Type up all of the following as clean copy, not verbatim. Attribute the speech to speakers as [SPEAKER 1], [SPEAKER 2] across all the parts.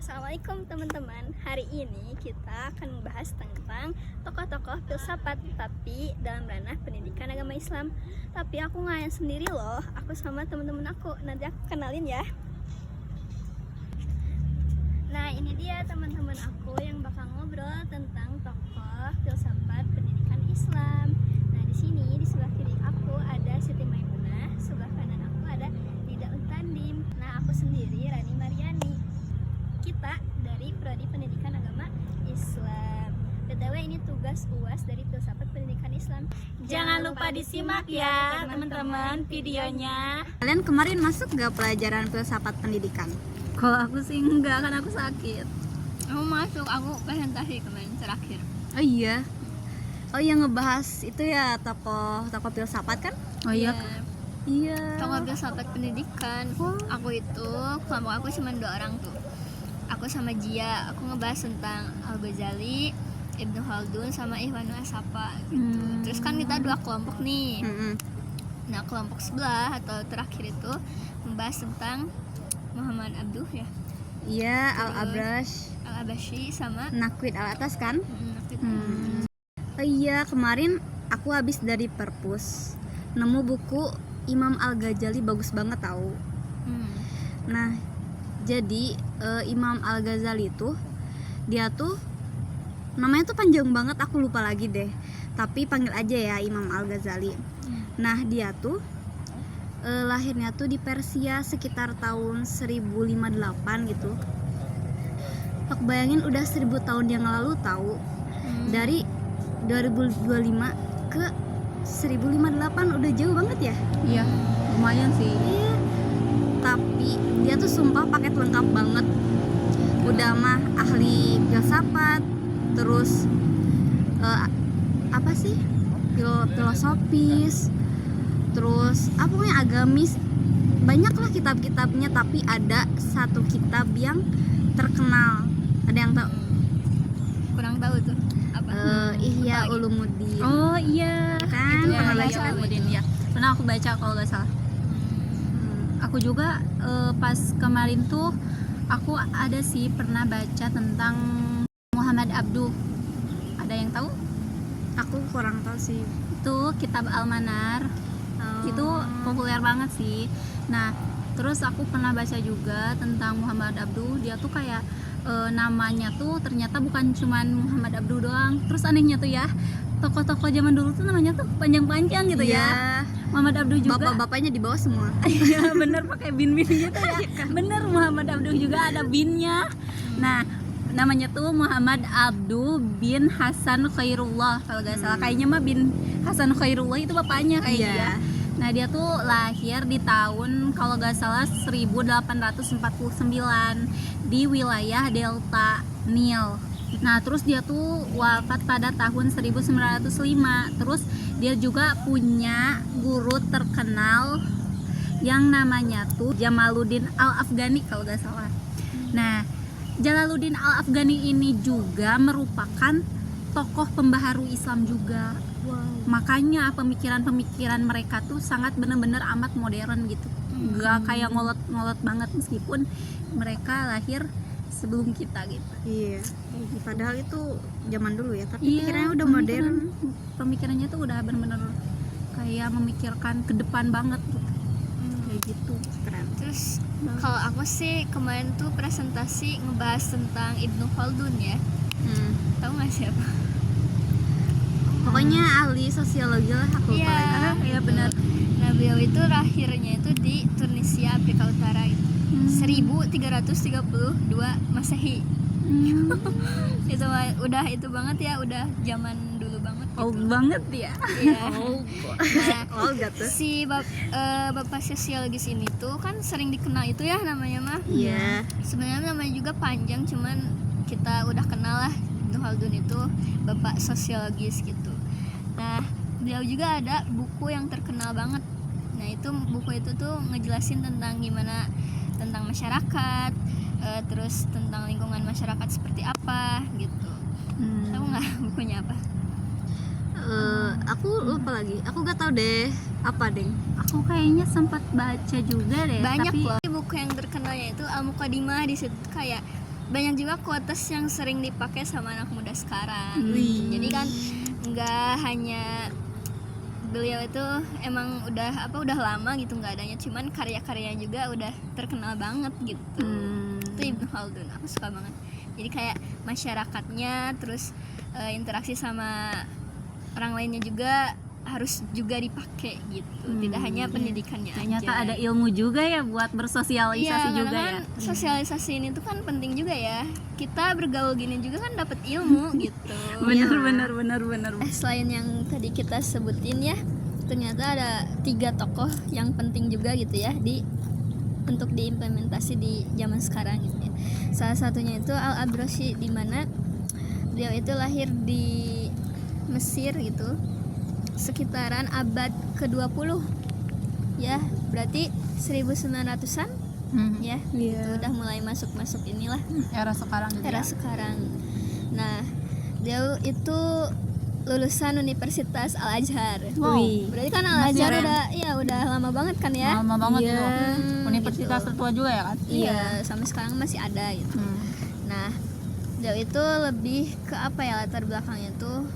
[SPEAKER 1] Assalamualaikum teman-teman. Hari ini kita akan membahas tentang tokoh-tokoh filsafat tapi dalam ranah pendidikan agama Islam. Tapi aku nggak yang sendiri loh, aku sama teman-teman aku. Nanti aku kenalin ya. Nah, ini dia teman-teman aku yang bakal ngobrol tentang tokoh filsafat pendidikan Islam. Nah, di sini di sebelah kiri aku ada Siti Maimunah, sebelah kanan aku ada Nida Untandim. Nah, aku sendiri Rani Mariani. Kita dari Prodi Pendidikan Agama Islam. BTW ini tugas UAS dari Filsafat Pendidikan Islam.
[SPEAKER 2] Jangan lupa disimak ya teman-teman videonya.
[SPEAKER 3] Kalian kemarin masuk gak pelajaran filsafat pendidikan?
[SPEAKER 2] Kalau aku sih enggak, kan aku sakit.
[SPEAKER 1] Aku masuk, aku presentasi kemarin terakhir.
[SPEAKER 3] Oh iya. Oh iya, ngebahas itu ya tokoh filsafat kan?
[SPEAKER 2] Oh iya.
[SPEAKER 3] Iya.
[SPEAKER 1] Tokoh filsafat pendidikan. Aku itu kelompok aku cuma 2 orang tuh. Aku sama Jia, aku ngebahas tentang Al-Ghazali, Ibnu Khaldun sama Ihwanu Asapa gitu. Terus kan kita 2 kelompok nih. Nah, kelompok sebelah atau terakhir itu membahas tentang Muhammad Abduh ya.
[SPEAKER 3] Iya, Al-Abrash,
[SPEAKER 1] Al-Abashi sama
[SPEAKER 3] Nakwid Al-Atas kan?
[SPEAKER 1] Nakwid.
[SPEAKER 3] Oh iya, kemarin aku habis dari perpus nemu buku Imam Al-Ghazali, bagus banget tahu. Nah, jadi Imam Al-Ghazali itu dia tuh namanya tuh panjang banget, aku lupa lagi deh. Tapi panggil aja ya Imam Al-Ghazali. Nah, dia tuh lahirnya tuh di Persia sekitar tahun 1058 gitu. Aku bayangin udah 1000 tahun yang lalu tahu. Dari 2025 ke 1058 udah jauh banget ya?
[SPEAKER 2] Iya, lumayan sih.
[SPEAKER 3] Iya. Tapi dia tuh sumpah paket lengkap banget. Udah mah ahli filsafat, terus apa sih? Filosofis, terus apa namanya, agamis. Banyak lah kitab-kitabnya, tapi ada satu kitab yang terkenal. Ada yang tahu?
[SPEAKER 1] Kurang tahu tuh apa.
[SPEAKER 3] Ihya Ulumuddin.
[SPEAKER 2] Oh iya.
[SPEAKER 3] Kan
[SPEAKER 2] Itu
[SPEAKER 3] pernah
[SPEAKER 2] ya,
[SPEAKER 3] baca?
[SPEAKER 2] Ulumuddin ya. Pernah aku baca kalau nggak salah. Aku juga pas kemarin tuh aku ada sih pernah baca tentang Muhammad Abduh. Ada yang tahu?
[SPEAKER 3] Aku kurang tahu sih.
[SPEAKER 2] Itu kitab Al-Manar. Itu populer banget sih. Nah, terus aku pernah baca juga tentang Muhammad Abduh. Dia tuh kayak namanya tuh ternyata bukan cuman Muhammad Abduh doang. Terus anehnya tuh ya, tokoh-tokoh zaman dulu tuh namanya tuh panjang-panjang gitu ya. Muhammad Abduh juga.
[SPEAKER 3] Bapak-bapaknya di bawah semua.
[SPEAKER 2] Iya bener, pakai bin-bin gitu ya. Bener, Muhammad Abduh juga ada binnya. Nah, namanya tuh Muhammad Abduh bin Hasan Khairullah kalau gak salah. Kayaknya mah bin Hasan Khairullah itu bapaknya kayaknya ya. Nah, dia tuh lahir di tahun kalau gak salah 1849 di wilayah Delta Nil. Nah, terus dia tuh wafat pada tahun 1905. Terus dia juga punya guru terkenal yang namanya tuh Jamaluddin Al-Afghani kalau gak salah. Nah, Jalaluddin Al-Afghani ini juga merupakan tokoh pembaharu Islam juga. Makanya pemikiran-pemikiran mereka tuh sangat benar-benar amat modern gitu. Gak kayak ngolot-ngolot banget meskipun mereka lahir sebelum kita gitu.
[SPEAKER 3] Iya. Padahal itu zaman dulu ya, tapi
[SPEAKER 2] Iya,
[SPEAKER 3] pikirannya udah modern.
[SPEAKER 2] Pemikirannya tuh udah benar-benar kayak memikirkan ke depan banget gitu. Kayak gitu.
[SPEAKER 3] Keren.
[SPEAKER 1] Terus kalau aku sih kemarin tuh presentasi ngebahas tentang Ibnu Khaldun ya. Tahu nggak siapa?
[SPEAKER 3] Pokoknya ahli sosiologi lah, aku lupa lagi.
[SPEAKER 2] Iya benar.
[SPEAKER 1] Nah, beliau itu lahirnya itu di Tunisia, Afrika Utara itu. 1332 Masehi. Itu udah itu banget ya, udah zaman dulu banget gitu.
[SPEAKER 2] Old banget ya.
[SPEAKER 1] Iya.
[SPEAKER 3] Oh, gitu.
[SPEAKER 1] Si bapak sosiologis ini tuh kan sering dikenal itu ya namanya mah.
[SPEAKER 3] Iya.
[SPEAKER 1] Sebenarnya namanya juga panjang, cuman kita udah kenal lah Ibnu Khaldun itu bapak sosiologis gitu. Nah, beliau juga ada buku yang terkenal banget. Nah, itu buku itu tuh ngejelasin tentang gimana tentang masyarakat, terus tentang lingkungan masyarakat seperti apa gitu. Tahu nggak bukunya apa?
[SPEAKER 3] Aku lupa lagi. Aku gak tahu deh apa deh.
[SPEAKER 2] Aku kayaknya sempat baca juga deh.
[SPEAKER 1] Banyak
[SPEAKER 2] tapi
[SPEAKER 1] loh buku yang terkenalnya itu Al-Muqaddimah. Di situ kayak banyak juga quotes yang sering dipakai sama anak muda sekarang. Jadi kan nggak hanya beliau itu emang udah lama gitu nggak adanya, cuman karya-karyanya juga udah terkenal banget gitu. Itu Ibnu Khaldun, aku suka banget. Jadi kayak masyarakatnya, terus interaksi sama orang lainnya juga harus juga dipakai gitu, tidak hanya pendidikannya
[SPEAKER 2] Ternyata
[SPEAKER 1] aja.
[SPEAKER 2] ada ilmu juga ya buat bersosialisasi
[SPEAKER 1] Iya,
[SPEAKER 2] juga
[SPEAKER 1] karena
[SPEAKER 2] ya.
[SPEAKER 1] kan sosialisasi ini tuh kan penting juga ya. Kita bergaul gini juga kan dapat ilmu gitu.
[SPEAKER 2] Bener.
[SPEAKER 1] Selain yang tadi kita sebutin ya, ternyata ada 3 tokoh yang penting juga gitu ya untuk diimplementasi di zaman sekarang gitu ya. Salah satunya itu Al-Abrashi, di mana beliau itu lahir di Mesir gitu sekitaran abad ke-20 ya, berarti 1900-an ya. Itu udah mulai masuk inilah
[SPEAKER 2] Era sekarang gitu
[SPEAKER 1] era
[SPEAKER 2] ya.
[SPEAKER 1] sekarang. Nah, dia itu lulusan Universitas Al-Azhar.
[SPEAKER 2] Wow.
[SPEAKER 1] Berarti kan Al-Azhar
[SPEAKER 2] Keren.
[SPEAKER 1] udah lama banget kan ya?
[SPEAKER 2] Lama banget
[SPEAKER 3] Iya.
[SPEAKER 2] itu. Universitas
[SPEAKER 1] gitu.
[SPEAKER 2] tertua juga ya kan?
[SPEAKER 1] Iya, sampai sekarang masih ada gitu. Nah, dia itu lebih ke apa ya, latar belakangnya tuh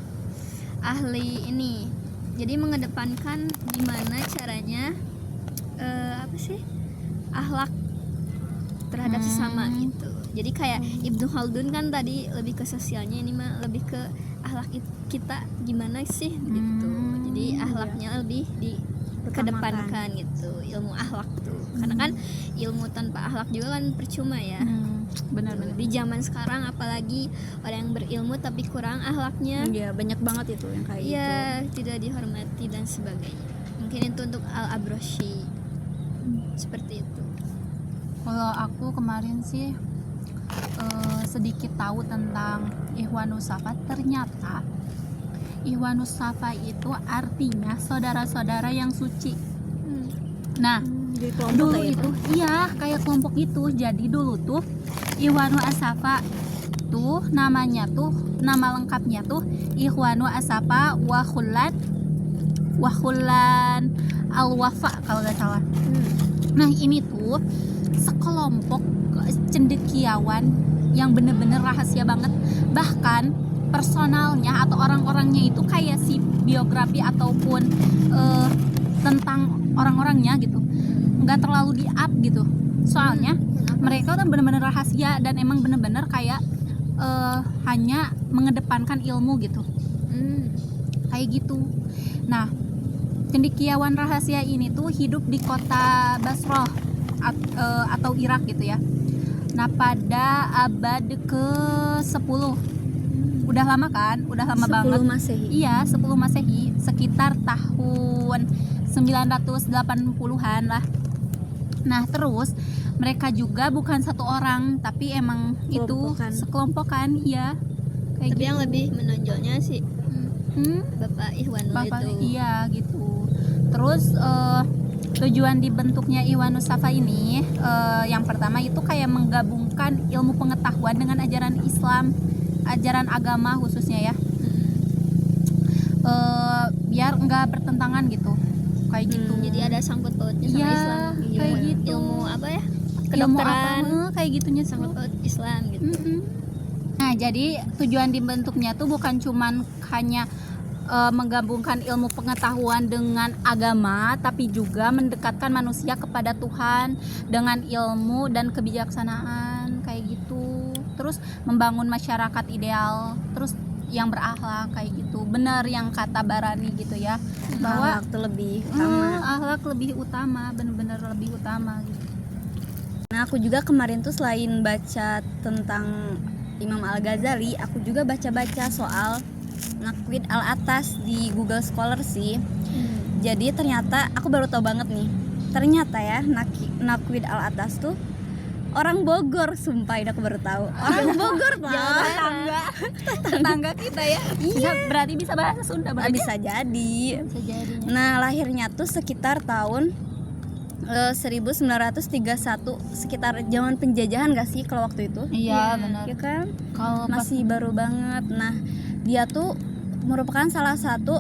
[SPEAKER 1] ahli ini. Jadi mengedepankan gimana caranya akhlak terhadap sesama gitu. Jadi kayak Ibnu Khaldun kan tadi lebih ke sosialnya, ini mah lebih ke akhlak kita gimana sih gitu. Jadi akhlaknya lebih dikedepankan gitu, ilmu akhlak tuh. Karena kan ilmu tanpa akhlak juga kan percuma ya.
[SPEAKER 2] Benar.
[SPEAKER 1] Di zaman sekarang apalagi orang yang berilmu tapi kurang akhlaknya,
[SPEAKER 3] Iya, banyak banget itu yang kayak gitu.
[SPEAKER 1] ya tidak dihormati dan sebagainya. Mungkin itu untuk Al-Abrashi seperti itu.
[SPEAKER 2] Kalau aku kemarin sih sedikit tahu tentang Ikhwanus Shafa. Ternyata Ikhwanus Shafa itu artinya saudara-saudara yang suci. Nah,
[SPEAKER 3] Jadi kelompok
[SPEAKER 2] dulu
[SPEAKER 3] kayak
[SPEAKER 2] itu iya kayak kelompok itu. Jadi dulu tuh Ikhwanu As-Safa tuh namanya tuh, nama lengkapnya tuh Ikhwanu As-Safa wa Khullan Al-Wafa kalau nggak salah. Nah, ini tuh sekelompok cendekiawan yang bener-bener rahasia banget. Bahkan personalnya atau orang-orangnya itu kayak si biografi ataupun tentang orang-orangnya gitu nggak terlalu di-up gitu. Soalnya mereka tuh bener-bener rahasia dan emang bener-bener kayak hanya mengedepankan ilmu gitu. Kayak gitu. Nah, cendekiawan rahasia ini tuh hidup di kota Basrah atau Irak gitu ya. Nah, pada abad ke-10. Udah lama kan? Udah lama
[SPEAKER 3] 10
[SPEAKER 2] banget.
[SPEAKER 3] Masehi.
[SPEAKER 2] Iya, 10 Masehi, sekitar tahun 980-an lah. Nah, terus mereka juga bukan satu orang, tapi emang
[SPEAKER 3] Kelompokan.
[SPEAKER 2] itu sekelompokan, iya. Kayak
[SPEAKER 1] Tapi yang
[SPEAKER 2] gitu.
[SPEAKER 1] lebih menonjolnya sih Bapak Ikhwanul
[SPEAKER 2] Bapak,
[SPEAKER 1] itu.
[SPEAKER 2] iya gitu. Terus tujuan dibentuknya Ikhwanus Shafa ini yang pertama itu kayak menggabungkan ilmu pengetahuan dengan ajaran Islam, ajaran agama khususnya ya, biar nggak bertentangan gitu, kayak gitu.
[SPEAKER 1] Jadi ada sangkut pautnya sama
[SPEAKER 2] Iya,
[SPEAKER 1] Islam.
[SPEAKER 2] kayak gitu.
[SPEAKER 1] Ilmu apa ya?
[SPEAKER 2] Ilmu apa,
[SPEAKER 1] Kedokteran,
[SPEAKER 2] kayak gitunya
[SPEAKER 1] sangkut paut Islam gitu.
[SPEAKER 2] Nah, jadi tujuan dibentuknya tuh bukan cuman hanya menggabungkan ilmu pengetahuan dengan agama, tapi juga mendekatkan manusia kepada Tuhan dengan ilmu dan kebijaksanaan kayak gitu. Terus membangun masyarakat ideal, terus yang berakhlak kayak gitu. Benar yang kata Barani gitu ya, bahwa
[SPEAKER 3] Akhlak tuh lebih utama.
[SPEAKER 2] akhlak lebih utama, bener-bener lebih utama gitu.
[SPEAKER 3] Nah, aku juga kemarin tuh selain baca tentang Imam Al-Ghazali, aku juga baca-baca soal Naqwid Al-Atas di Google Scholar sih. Jadi ternyata aku baru tahu banget nih. Ternyata ya Naqwid Al-Atas tuh orang Bogor, sumpah ini aku baru tahu. Orang Bogor lah.
[SPEAKER 2] Tetangga kita ya. Bisa, berarti bisa bahasa Sunda berarti.
[SPEAKER 3] Bisa jadi.
[SPEAKER 2] Bisa jadinya.
[SPEAKER 3] Nah, lahirnya tuh sekitar tahun 1931, sekitar zaman penjajahan gak sih kalau waktu itu?
[SPEAKER 2] Iya, benar.
[SPEAKER 3] Ya kan?
[SPEAKER 2] Kalau
[SPEAKER 3] Masih baru banget. Nah, dia tuh merupakan salah satu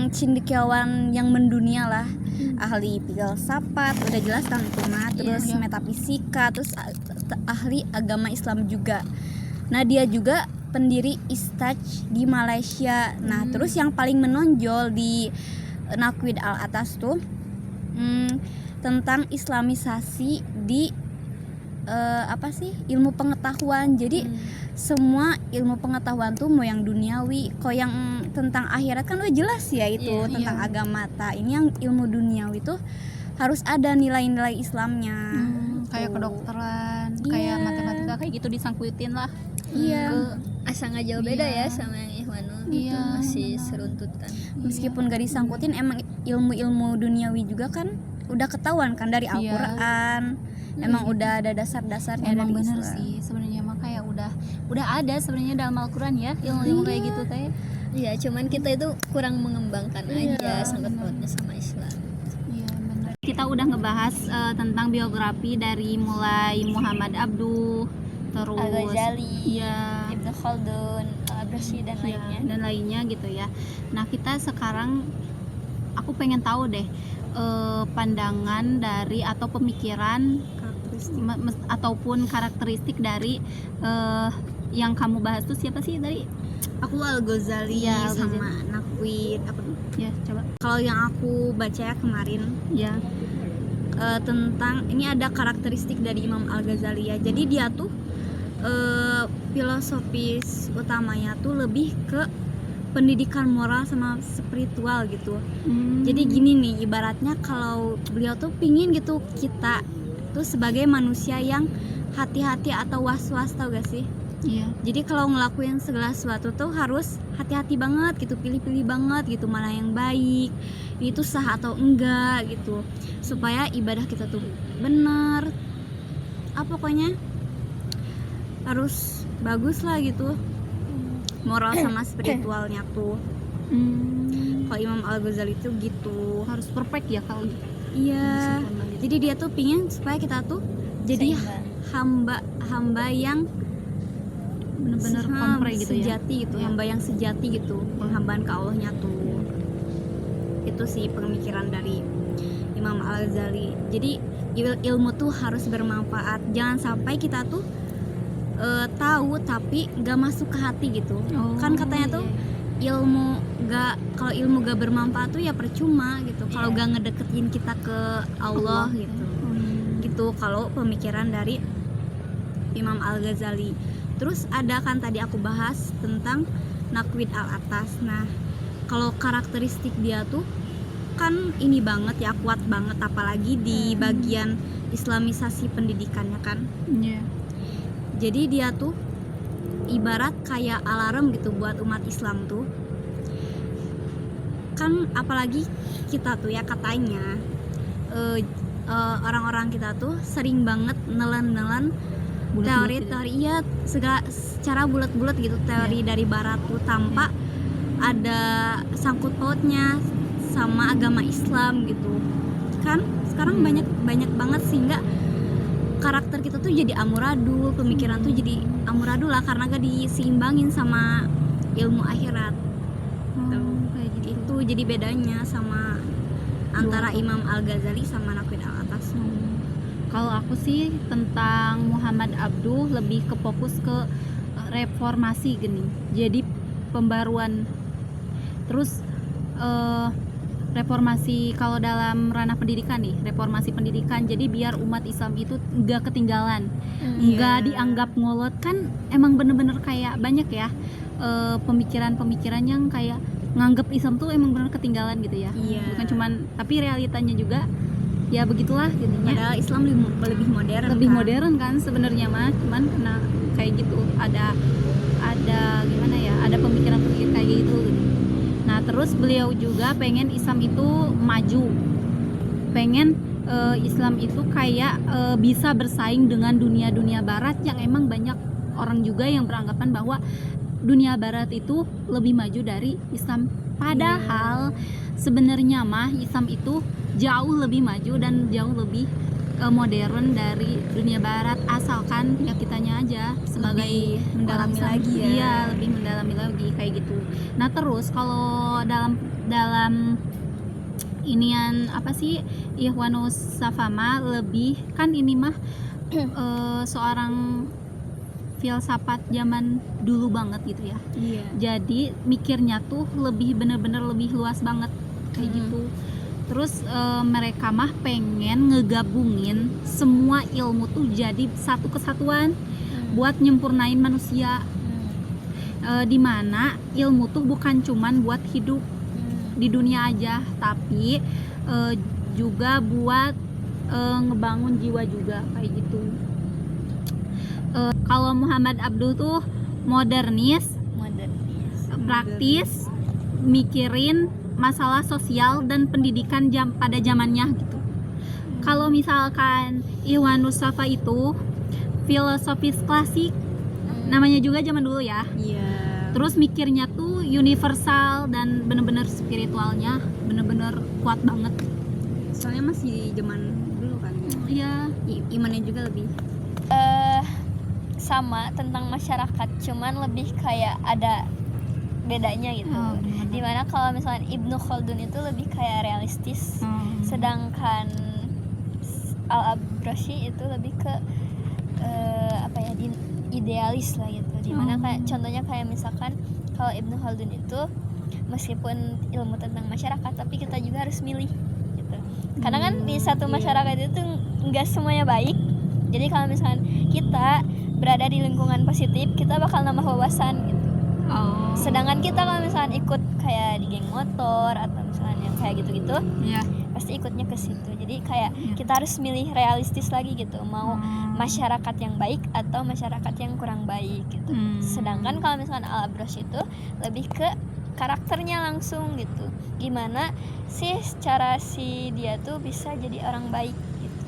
[SPEAKER 3] cendekiawan yang mendunia lah. Ahli filsafat, udah jelas kan itu mah, terus
[SPEAKER 2] Iya.
[SPEAKER 3] metafisika, terus ahli agama Islam juga. Nah, dia juga pendiri Istaj di Malaysia. Nah, terus yang paling menonjol di Nakwid Al Atas tuh tentang islamisasi di ilmu pengetahuan. Jadi semua ilmu pengetahuan tuh mau yang duniawi, kok yang tentang akhirat kan udah jelas ya itu tentang agama. Ini yang ilmu duniawi tuh harus ada nilai-nilai Islamnya.
[SPEAKER 2] Kayak kedokteran, kayak matematika kayak gitu disangkutin lah.
[SPEAKER 3] Iya.
[SPEAKER 1] Asa nggak jauh beda ya sama yang Ihwanul gitu, masih seruntutan.
[SPEAKER 3] Meskipun gak disangkutin, emang ilmu-ilmu duniawi juga kan udah ketahuan kan dari Al-Qur'an. Emang udah ada dasar-dasarnya
[SPEAKER 2] Emang
[SPEAKER 3] dari
[SPEAKER 2] bener
[SPEAKER 3] Islam.
[SPEAKER 2] sih sebenarnya mah kayak udah ada sebenarnya dalam Al-Qur'an ya ilmu-ilmu kayak gitu teh.
[SPEAKER 1] Iya, cuman kita itu kurang mengembangkan aja sangkut pautnya sama Islam.
[SPEAKER 2] Iya benar. Kita udah ngebahas tentang biografi dari mulai Muhammad Abduh, terus
[SPEAKER 1] Al-Ghazali,
[SPEAKER 2] ya
[SPEAKER 1] Ibnu Khaldun, Al-Abrasi dan lainnya.
[SPEAKER 2] dan lainnya gitu ya. Nah kita sekarang aku pengen tahu deh pandangan dari atau pemikiran ataupun karakteristik dari yang kamu bahas tuh siapa sih tadi?
[SPEAKER 3] Aku Al-Ghazali
[SPEAKER 2] Iya,
[SPEAKER 3] sama Nakwid.
[SPEAKER 2] Ya coba.
[SPEAKER 3] Kalau yang aku baca ya kemarin
[SPEAKER 2] Ya.
[SPEAKER 3] tentang ini ada karakteristik dari Imam Al-Ghazali ya. Jadi dia tuh filosofis utamanya tuh lebih ke pendidikan moral sama spiritual gitu. Jadi gini nih, ibaratnya kalau beliau tuh pingin gitu kita tuh sebagai manusia yang hati-hati atau was-was, tau gak sih?
[SPEAKER 2] Iya.
[SPEAKER 3] Jadi kalau ngelakuin segala sesuatu tuh harus hati-hati banget gitu, pilih-pilih banget gitu, mana yang baik, itu sah atau enggak gitu, supaya ibadah kita tuh benar. Pokoknya harus bagus lah gitu, moral sama spiritualnya tuh. Kalau Imam Al-Ghazali tuh gitu,
[SPEAKER 2] Harus perfect ya kalau gitu.
[SPEAKER 3] iya. Jadi dia tuh pingin supaya kita tuh jadi hamba yang
[SPEAKER 2] Bener-bener kompre gitu ya.
[SPEAKER 3] sejati gitu, hamba yang sejati gitu, penghambaan ke Allahnya tuh. Itu sih pemikiran dari Imam Al-Ghazali. Jadi ilmu tuh harus bermanfaat. Jangan sampai kita tuh tahu tapi gak masuk ke hati gitu. Kan katanya tuh ilmu kalau ilmu gak bermanfaat tuh ya percuma gitu. Kalau gak ngedeketin kita ke Allah gitu. Gitu kalau pemikiran dari Imam Al-Ghazali. Terus ada kan tadi aku bahas tentang Nakwid Al Atas. Nah, kalau karakteristik dia tuh kan ini banget ya, kuat banget, apalagi di bagian islamisasi pendidikannya kan.
[SPEAKER 2] Iya.
[SPEAKER 3] Jadi dia tuh ibarat kayak alarm gitu buat umat Islam tuh. Kan apalagi kita tuh ya katanya orang-orang kita tuh sering banget nelen-nelen teori-teori ya segala secara bulat-bulat gitu, teori dari barat tuh tanpa ada sangkut pautnya sama agama Islam gitu kan. Sekarang banyak banget sehingga karakter kita tuh jadi amburadul, pemikiran tuh jadi amburadul lah karena gak diseimbangin sama ilmu akhirat.
[SPEAKER 2] Kayak gitu.
[SPEAKER 3] Itu jadi bedanya sama antara Imam Al-Ghazali sama Nakwid Al Atas.
[SPEAKER 2] Kalau aku sih tentang Muhammad Abduh lebih ke fokus ke reformasi gini. Jadi pembaruan. Terus reformasi kalau dalam ranah pendidikan nih, reformasi pendidikan. Jadi biar umat Islam itu enggak ketinggalan. Enggak dianggap ngolot kan, emang bener-bener kayak banyak ya pemikiran-pemikiran yang kayak nganggap Islam tuh emang bener ketinggalan gitu ya. Bukan cuman, tapi realitanya juga ya begitulah jadinya.
[SPEAKER 3] Padahal Islam lebih modern.
[SPEAKER 2] Lebih modern kan sebenarnya mah, cuman kena kayak gitu. Ada gimana ya? Ada pemikiran-pemikiran kayak gitu. Nah, terus beliau juga pengen Islam itu maju. Pengen Islam itu kayak bisa bersaing dengan dunia-dunia barat yang emang banyak orang juga yang beranggapan bahwa dunia barat itu lebih maju dari Islam. Padahal sebenarnya mah Islam itu jauh lebih maju dan jauh lebih modern dari dunia barat, asalkan ya kitanya aja sebagai
[SPEAKER 3] mendalami
[SPEAKER 2] orang
[SPEAKER 3] lagi ya.
[SPEAKER 2] Iya, lebih mendalami lagi kayak gitu. Nah, terus kalau dalam inian apa sih Ikhwanus Safama lebih kan ini mah seorang filsafat zaman dulu banget gitu ya.
[SPEAKER 3] Iya.
[SPEAKER 2] Jadi mikirnya tuh lebih bener-bener lebih luas banget kayak gitu. Terus mereka mah pengen ngegabungin semua ilmu tuh jadi satu kesatuan buat nyempurnain manusia. Dimana ilmu tuh bukan cuman buat hidup di dunia aja, tapi juga buat ngebangun jiwa juga kayak gitu. Kalau Muhammad Abduh tuh modernis, praktis, mikirin masalah sosial dan pendidikan pada zamannya gitu. Kalau misalkan Iwanus Safa itu filosofis klasik, namanya juga zaman dulu ya.
[SPEAKER 3] Iya.
[SPEAKER 2] Terus mikirnya tuh universal dan bener-bener spiritualnya bener-bener kuat banget.
[SPEAKER 3] Soalnya masih zaman dulu kan.
[SPEAKER 2] Iya.
[SPEAKER 3] Imannya juga lebih.
[SPEAKER 1] Sama tentang masyarakat, cuman lebih kayak ada bedanya gitu. Dimana kalau misalnya Ibnu Khaldun itu lebih kayak realistis, sedangkan Al-Abrashi itu lebih ke idealis lah gitu. Dimana kayak contohnya kayak misalkan kalau Ibnu Khaldun itu meskipun ilmu tentang masyarakat, tapi kita juga harus milih gitu. Karena kan di satu masyarakat itu nggak semuanya baik. Jadi kalau misalkan kita berada di lingkungan positif, kita bakal nambah wawasan gitu. Sedangkan kita kalau misalkan ikut kayak di geng motor atau misalnya yang kayak gitu-gitu, pasti ikutnya ke situ. Jadi kayak kita harus milih realistis lagi gitu, mau masyarakat yang baik atau masyarakat yang kurang baik gitu. Sedangkan kalau misalkan Al-Abrash itu lebih ke karakternya langsung gitu. Gimana sih cara si dia tuh bisa jadi orang baik gitu.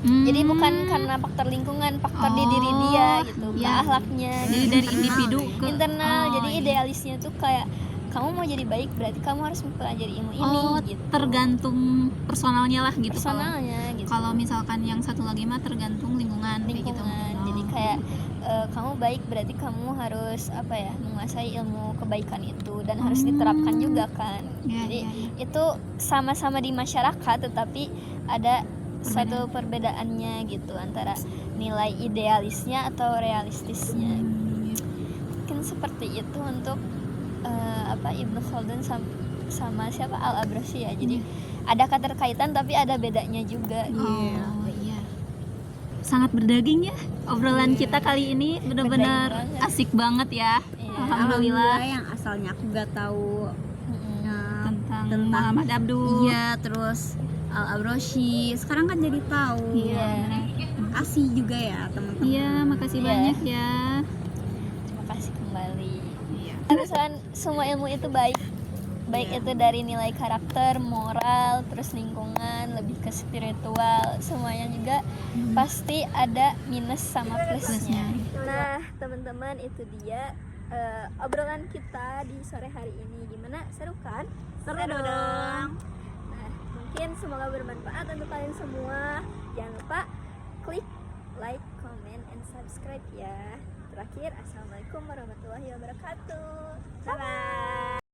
[SPEAKER 1] Jadi bukan karena faktor lingkungan, faktor di diri dia gitu, ke akhlaknya.
[SPEAKER 2] Jadi dari individu ke
[SPEAKER 1] internal. Jadi idealisnya tuh kayak kamu mau jadi baik berarti kamu harus mempelajari ilmu ini gitu.
[SPEAKER 2] Tergantung personalnya lah gitu.
[SPEAKER 1] Personalnya gitu.
[SPEAKER 2] Kalau misalkan yang satu lagi mah tergantung lingkungan kayak gitu.
[SPEAKER 1] Jadi kayak kamu baik berarti kamu harus menguasai ilmu kebaikan itu dan harus diterapkan juga kan. Jadi itu sama-sama di masyarakat tetapi ada satu perbedaannya gitu antara nilai idealisnya atau realistisnya. Mungkin seperti itu untuk Ibnu Khaldun sama siapa Al-Abrashi ya. Jadi ada keterkaitan tapi ada bedanya juga.
[SPEAKER 2] Iya. Sangat berdaging ya obrolan kita kali ini, benar-benar asik banget ya. Alhamdulillah
[SPEAKER 3] yang asalnya aku gak tahu
[SPEAKER 2] tentang Muhammad Abduh.
[SPEAKER 3] Iya, terus Al-Abrashi sekarang kan jadi tahu. Makasih juga ya teman-teman.
[SPEAKER 2] Iya, makasih banyak ya.
[SPEAKER 1] Terima kasih kembali. Misalkan semua ilmu itu baik itu dari nilai karakter, moral, terus lingkungan, lebih ke spiritual, semuanya juga pasti ada minus sama plusnya. Nah teman-teman, itu dia obrolan kita di sore hari ini. Gimana, seru kan?
[SPEAKER 3] Seru dong.
[SPEAKER 1] Nah mungkin semoga bermanfaat untuk kalian semua. Jangan lupa klik like, comment, and subscribe ya. Terakhir, assalamualaikum warahmatullahi wabarakatuh. Bye bye.